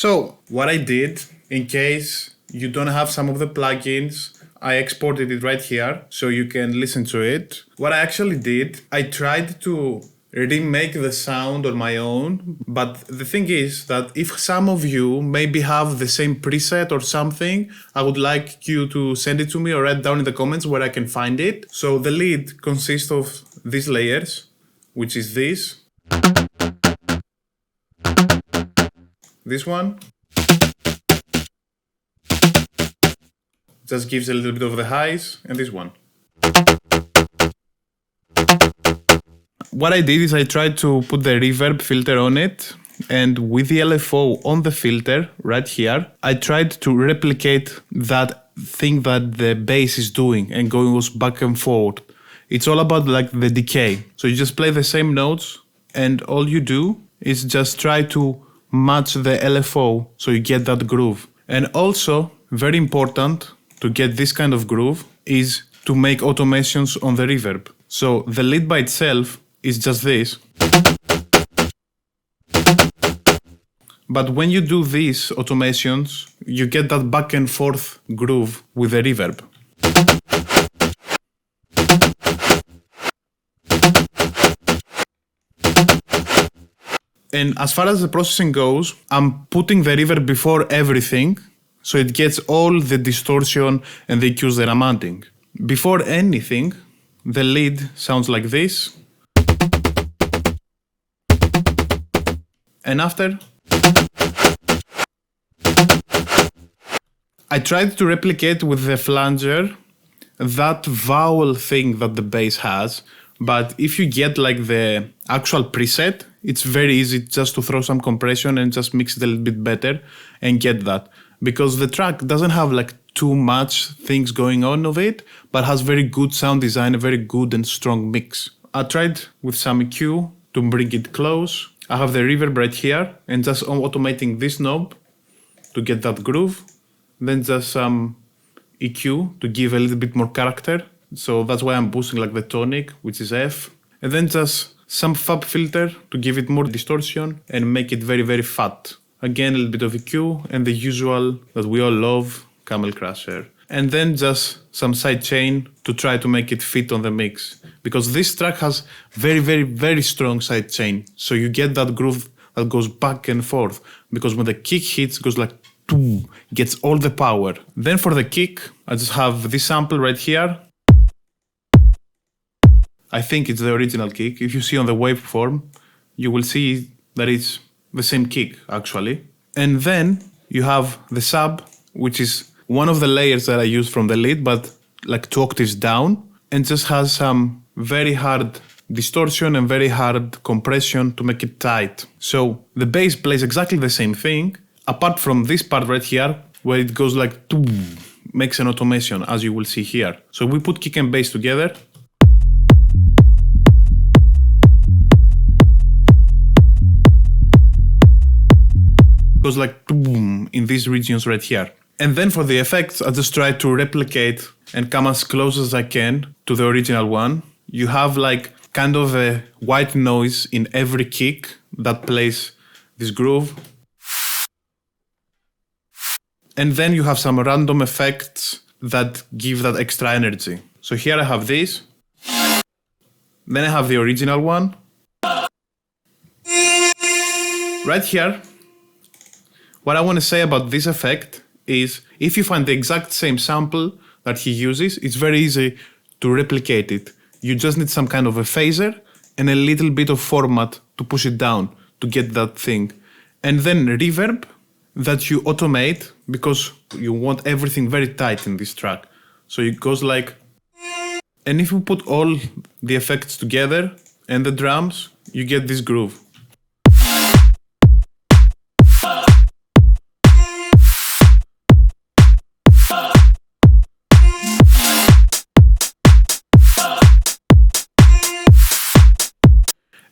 So what I did, in case you don't have some of the plugins, I exported it right here so you can listen to it. What I actually did, I tried to remake the sound on my own, but the thing is that if some of you maybe have the same preset or something, I would like you to send it to me or write down in the comments where I can find it. So the lead consists of these layers, which is this one, just gives a little bit of the highs, and this one. What I did is I tried to put the reverb filter on it, and with the LFO on the filter right here, I tried to replicate that thing that the bass is doing and goes back and forward. It's all about like the decay. So you just play the same notes, and all you do is just try to match the LFO so you get that groove. And also, very important to get this kind of groove is to make automations on the reverb. So the lead by itself is just this. But when you do these automations, you get that back and forth groove with the reverb. And as far as the processing goes, I'm putting the reverb before everything, so it gets all the distortion and the EQs that I'm adding. Before anything, the lead sounds like this. And after, I tried to replicate with the flanger that vowel thing that the bass has, but if you get like the actual preset, it's very easy just to throw some compression and just mix it a little bit better and get that. Because the track doesn't have like too much things going on of it, but has very good sound design, a very good and strong mix. I tried with some EQ to bring it close. I have the reverb right here and just automating this knob to get that groove. Then just some EQ to give a little bit more character. So that's why I'm boosting like the tonic, which is F. And then just some fab filter to give it more distortion and make it very, very fat. Again, a little bit of EQ and the usual that we all love, Camel Crusher. And then just some sidechain to try to make it fit on the mix. Because this track has very, very, very strong sidechain. So you get that groove that goes back and forth. Because when the kick hits, it goes like, gets all the power. Then for the kick, I just have this sample right here. I think it's the original kick. If you see on the waveform, you will see that it's the same kick, actually. And then you have the sub, which is one of the layers that I use from the lead, but like 2 octaves down, and just has some very hard distortion and very hard compression to make it tight. So the bass plays exactly the same thing, apart from this part right here, where it goes like, makes an automation, as you will see here. So we put kick and bass together. Goes like boom in these regions right here. And then for the effects, I just try to replicate and come as close as I can to the original one. You have like kind of a white noise in every kick that plays this groove. And then you have some random effects that give that extra energy. So here I have this. Then I have the original one. Right here. What I want to say about this effect is if you find the exact same sample that he uses, it's very easy to replicate it. You just need some kind of a phaser and a little bit of format to push it down to get that thing. And then reverb that you automate because you want everything very tight in this track. So it goes like... And if you put all the effects together and the drums, you get this groove.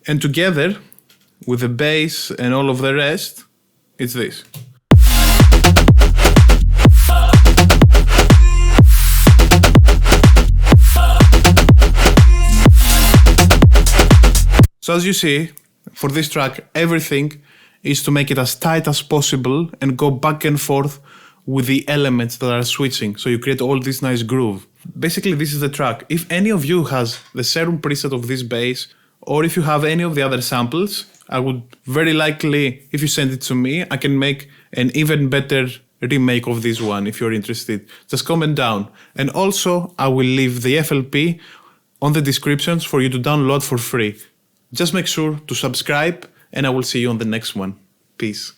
And together, with the bass and all of the rest, it's this. So as you see, for this track, everything is to make it as tight as possible and go back and forth with the elements that are switching. So you create all this nice groove. Basically, this is the track. If any of you has the serum preset of this bass, or if you have any of the other samples, I would very likely, if you send it to me, I can make an even better remake of this one if you're interested. Just comment down. And also, I will leave the FLP on the descriptions for you to download for free. Just make sure to subscribe, and I will see you on the next one. Peace.